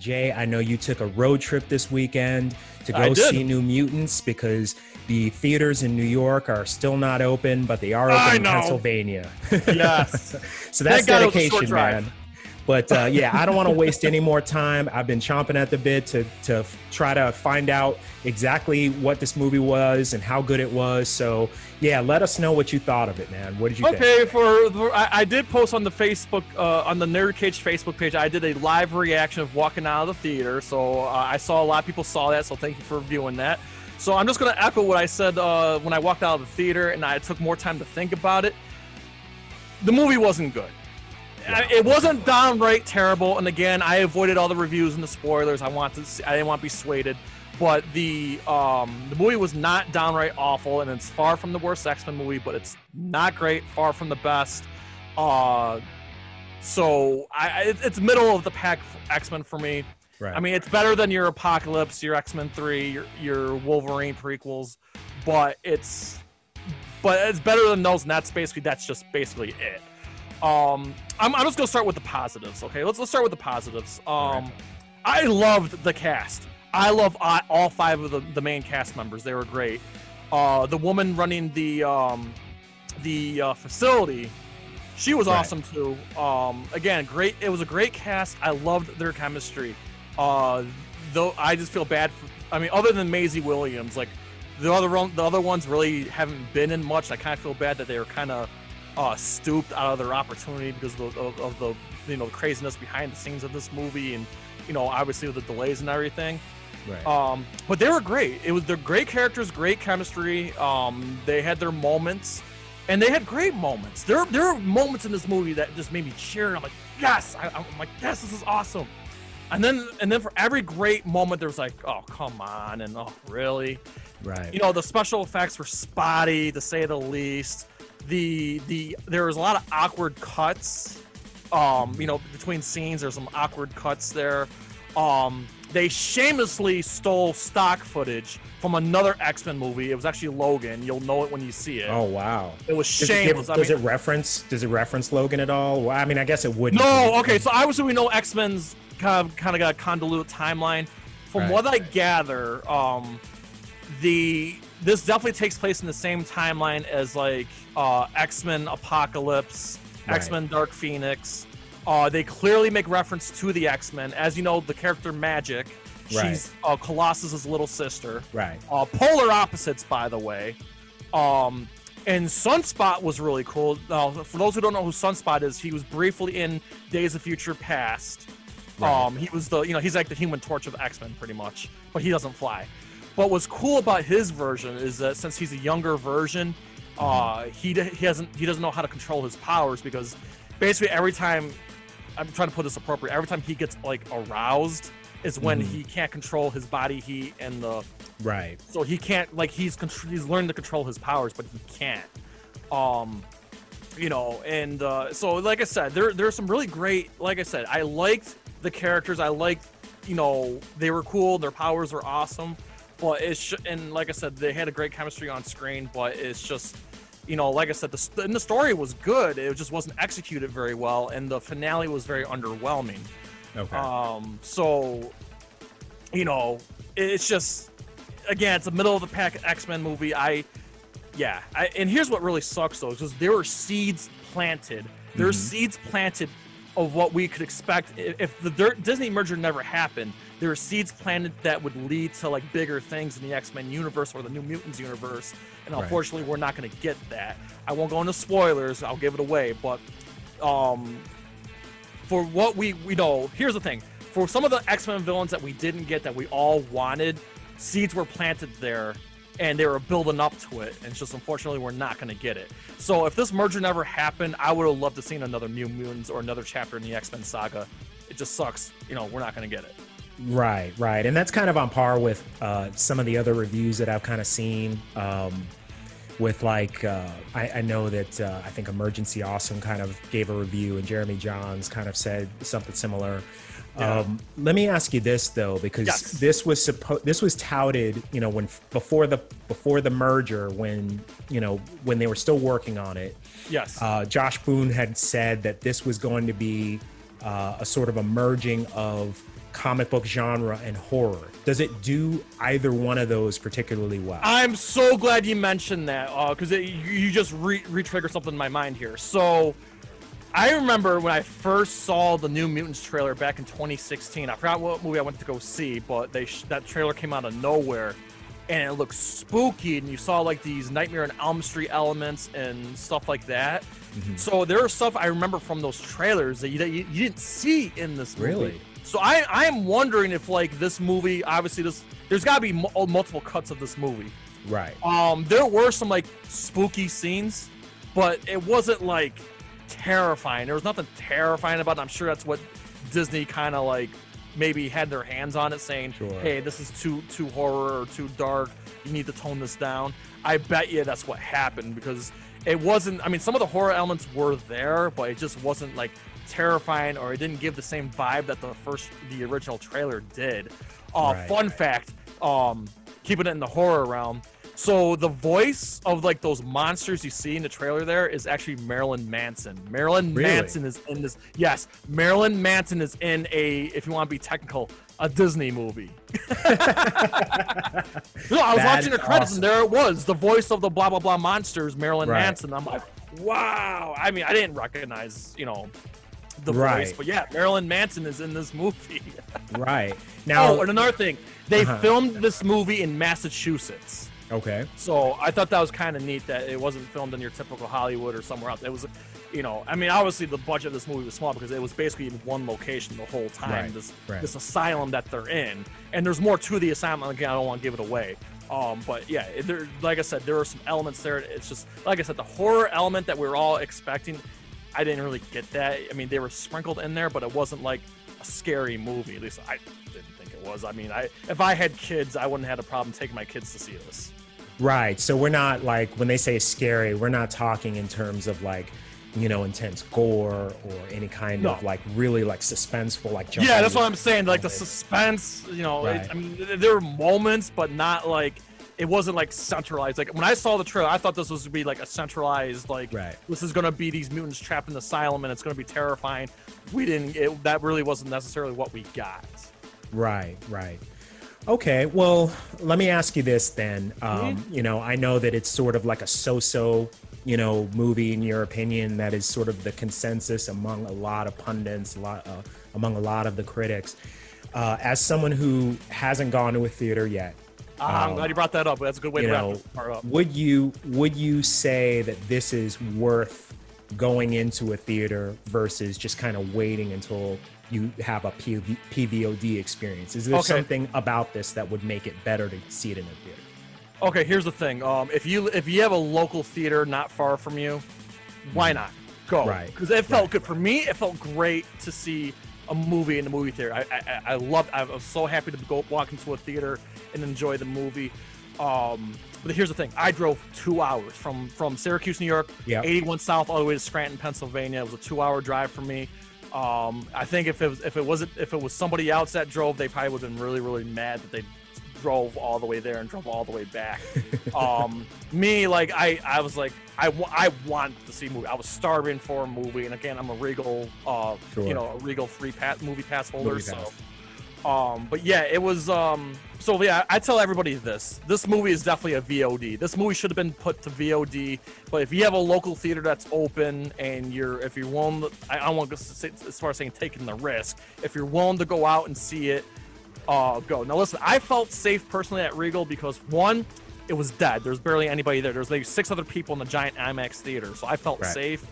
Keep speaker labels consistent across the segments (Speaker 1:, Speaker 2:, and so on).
Speaker 1: Jay, I know you took a road trip this weekend to go see New Mutants because the theaters in New York are still not open, but they are open in Pennsylvania.
Speaker 2: Yes.
Speaker 1: So that's dedication, man. But yeah, I don't want to waste any more time. I've been chomping at the bit to try to find out exactly what this movie was and how good it was. So yeah, let us know what you thought of it, man. What did you think?
Speaker 2: Okay, I did post on the Facebook, on the Nerd Cage Facebook page, I did a live reaction of walking out of the theater. So I saw a lot of people saw that, so thank you for viewing that. So I'm just going to echo what I said when I walked out of the theater and I took more time to think about it. The movie wasn't good. It wasn't downright terrible, and again, I avoided all the reviews and the spoilers. I didn't want to be swayed, but the movie was not downright awful, and it's far from the worst X-Men movie, but it's not great, far from the best. So it's middle of the pack X-Men for me.
Speaker 1: Right.
Speaker 2: I mean, it's better than your Apocalypse, your X-Men 3, your Wolverine prequels, but it's better than those, and that's just basically it. I'm just gonna start with the positives. Okay, let's start with the positives.
Speaker 1: Right.
Speaker 2: I loved the cast. I love all 5 of the main cast members. They were great. The woman running the facility, she was awesome too. Again, great. It was a great cast. I loved their chemistry. Though I just feel bad other than Maisie Williams, like the other ones really haven't been in much. I kind of feel bad that they were kind of stooped out of their opportunity because of the craziness behind the scenes of this movie, and obviously with the delays and everything.
Speaker 1: Right.
Speaker 2: But they were great. They're great characters, great chemistry. They had their moments, and they had great moments. There are moments in this movie that just made me cheer. I'm like, yes! I'm like, yes, this is awesome. And then for every great moment, there was like, oh, come on, and oh, really?
Speaker 1: Right.
Speaker 2: The special effects were spotty, to say the least. There was a lot of awkward cuts, between scenes. There's some awkward cuts there. They shamelessly stole stock footage from another X-Men movie. It was actually Logan. You'll know it when you see it.
Speaker 1: Oh wow!
Speaker 2: It was shameless.
Speaker 1: Does it reference Logan at all? Well, I mean, I guess it wouldn't.
Speaker 2: No. Okay, so obviously we know X-Men's kind of got a convoluted timeline. From what I gather, this definitely takes place in the same timeline as like X-Men Apocalypse, X-Men Dark Phoenix. They clearly make reference to the X-Men. As you know, the character Magic, she's Colossus's little sister.
Speaker 1: Right.
Speaker 2: Polar opposites, by the way. And Sunspot was really cool. For those who don't know who Sunspot is, he was briefly in Days of Future Past. Right. He was he's like the Human Torch of X-Men pretty much, but he doesn't fly. But what's cool about his version is that since he's a younger version, he doesn't know how to control his powers, because basically every time, I'm trying to put this appropriate, every time he gets like aroused is when he can't control his body heat and the so he can't, like, he's learned to control his powers, but he can't. So like I said, there's some really great, like I said, I liked the characters. I liked, they were cool, their powers were awesome. But and like I said, they had a great chemistry on screen, but it's just, like I said, the story was good. It just wasn't executed very well, and the finale was very underwhelming.
Speaker 1: Okay.
Speaker 2: So, it's just, again, it's a middle of the pack X-Men movie. And here's what really sucks though, because there were seeds planted. There's seeds planted of what we could expect if the Disney merger never happened. There were seeds planted that would lead to like bigger things in the X-Men universe or the New Mutants universe, and unfortunately we're not going to get that. I won't go into spoilers, I'll give it away, but for what we know, here's the thing. For some of the X-Men villains that we didn't get that we all wanted, seeds were planted there and they were building up to it, and it's just unfortunately we're not going to get it. So if this merger never happened, I would have loved to seen another New Mutants or another chapter in the X-Men saga. It just sucks, we're not going to get it.
Speaker 1: Right. And that's kind of on par with some of the other reviews that I've kind of seen. With like, I know that I think Emergency Awesome kind of gave a review, and Jeremy Johns kind of said something similar.
Speaker 2: Yeah.
Speaker 1: Let me ask you this though, because this was touted, when before the merger, when they were still working on it.
Speaker 2: Yes.
Speaker 1: Josh Boone had said that this was going to be a sort of a merging of comic book genre and horror. Does it do either one of those particularly well?
Speaker 2: I'm so glad you mentioned that, because you just re-triggered something in my mind here. So I remember when I first saw the New Mutants trailer back in 2016. I forgot what movie I went to go see, but that trailer came out of nowhere, and it looked spooky, and you saw like these Nightmare on Elm Street elements and stuff like that. So there was stuff I remember from those trailers that you didn't see in this movie.
Speaker 1: Really?
Speaker 2: So I am wondering if like this movie, obviously there's got to be multiple cuts of this movie.
Speaker 1: Right.
Speaker 2: There were some like spooky scenes, but it wasn't like terrifying. There was nothing terrifying about it. I'm sure that's what Disney kind of like maybe had their hands on it, saying, hey, this is too horror or too dark. You need to tone this down. I bet you that's what happened, because it wasn't, I mean, some of the horror elements were there, but it just wasn't like terrifying, or it didn't give the same vibe that the original trailer did. Fun fact, keeping it in the horror realm, so the voice of like those monsters you see in the trailer there is actually Marilyn Manson. Marilyn Manson is in this. Yes, Marilyn Manson is in if you want to be technical, a Disney movie. No, I was watching the credits, and there it was, the voice of the blah blah blah monsters, Marilyn Manson. I'm like, wow. I mean, I didn't recognize, the voice, but yeah, Marilyn Manson is in this movie.
Speaker 1: Right. Now,
Speaker 2: and another thing, they filmed this movie in Massachusetts.
Speaker 1: Okay.
Speaker 2: So I thought that was kind of neat that it wasn't filmed in your typical Hollywood or somewhere else. It was, I mean, obviously the budget of this movie was small because it was basically in one location the whole time, this asylum that they're in. And there's more to the asylum. Again, I don't want to give it away. But yeah, like I said, there are some elements there. It's just, like I said, the horror element that we were all expecting, I didn't really get that. I mean, they were sprinkled in there, but it wasn't like a scary movie. At least I didn't think it was. I mean, if I had kids, I wouldn't have had a problem taking my kids to see this.
Speaker 1: Right. So we're not like, when they say scary, we're not talking in terms of like, intense gore or any kind of like really like suspenseful, like jump.
Speaker 2: Yeah, that's what I'm saying. Like the suspense, I mean, there were moments, but not like, it wasn't like centralized. Like when I saw the trailer, I thought this was to be like a centralized, like this is going to be these mutants trapped in the asylum and it's going to be terrifying. That really wasn't necessarily what we got. Right.
Speaker 1: Okay, well, let me ask you this then. I know that it's sort of like a so-so, movie in your opinion that is sort of the consensus among a lot of pundits, among a lot of the critics. As someone who hasn't gone to a theater yet,
Speaker 2: I'm glad you brought that up. That's a good way to wrap this part up.
Speaker 1: Would you say that this is worth going into a theater versus just kind of waiting until you have a PVOD experience? Is there something about this that would make it better to see it in a theater?
Speaker 2: Okay, here's the thing. If you have a local theater not far from you, why not go? Right. Because it felt good for me. It felt great to see a movie in the movie theater. I was so happy to go walk into a theater and enjoy the movie. But here's the thing. I drove 2 hours from Syracuse, New York, 81 South all the way to Scranton, Pennsylvania. It was a 2-hour drive for me. I think if it was somebody else that drove, they probably would have been really, really mad that they drove all the way there and drove all the way back. Me, like I was like, I want to see a movie. I was starving for a movie, and again, I'm a Regal, a Regal movie pass holder. But yeah, it was. So yeah, I tell everybody this movie is definitely a VOD. This movie should have been put to VOD. But if you have a local theater that's open and if you're willing, I don't want to say, as far as saying taking the risk. If you're willing to go out and see it, go. Now listen, I felt safe personally at Regal because one, it was dead. There's barely anybody there. There's like 6 other people in the giant IMAX theater, so I felt safe.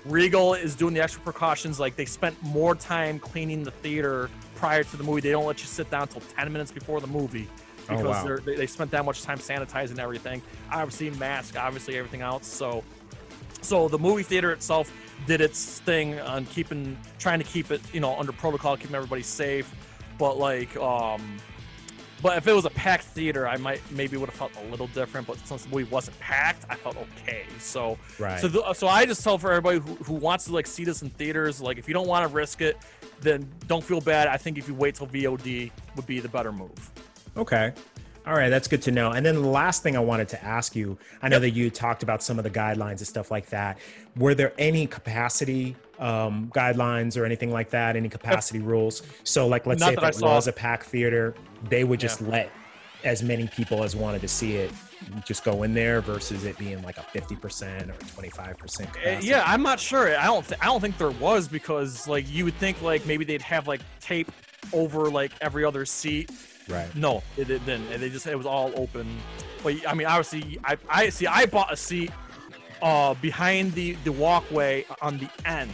Speaker 2: Regal is doing the extra precautions. Like they spent more time cleaning the theater prior to the movie. They don't let you sit down until 10 minutes before the movie because they spent that much time sanitizing everything. Obviously, mask, obviously everything else. So the movie theater itself did its thing on trying to keep it, under protocol, keeping everybody safe. But but if it was a packed theater, I maybe would have felt a little different. But since the movie wasn't packed, I felt okay. So so I just tell for everybody who wants to like see this in theaters, like if you don't want to risk it, then don't feel bad. I think if you wait till VOD would be the better move.
Speaker 1: Okay. All right, that's good to know. And then the last thing I wanted to ask you, I know that you talked about some of the guidelines and stuff like that. Were there any capacity guidelines or anything like that? Any capacity rules? So like, let's say if it was a packed theater, they would just let as many people as wanted to see it just go in there versus it being like a 50% or 25% capacity.
Speaker 2: Yeah, I'm not sure. I don't think there was, because like you would think like maybe they'd have like tape over like every other seat.
Speaker 1: Right.
Speaker 2: No, it didn't. It was all open. But I mean, obviously, I bought a seat behind the walkway on the end.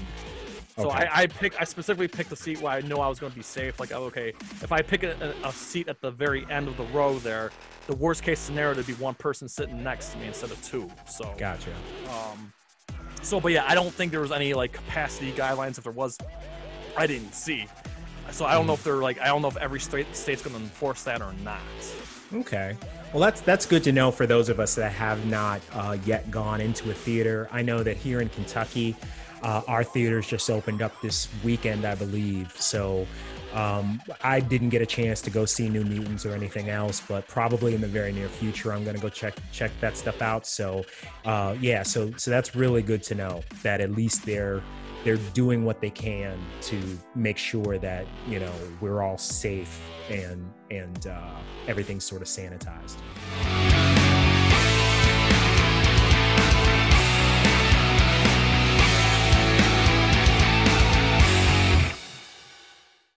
Speaker 2: So okay. I specifically picked a seat where I know I was going to be safe. Like, okay, if I pick a seat at the very end of the row there, the worst case scenario would be one person sitting next to me instead of two. So
Speaker 1: gotcha.
Speaker 2: But yeah, I don't think there was any like capacity guidelines. If there was, I didn't see. So I don't know if they're like, I don't know if every state's going to enforce that or not.
Speaker 1: Okay. Well, that's good to know for those of us that have not yet gone into a theater. I know that here in Kentucky, our theaters just opened up this weekend, I believe. So I didn't get a chance to go see New Mutants or anything else, but probably in the very near future, I'm going to go check that stuff out. So yeah, so that's really good to know that at least they're doing what they can to make sure that, you know, we're all safe and everything's sort of sanitized.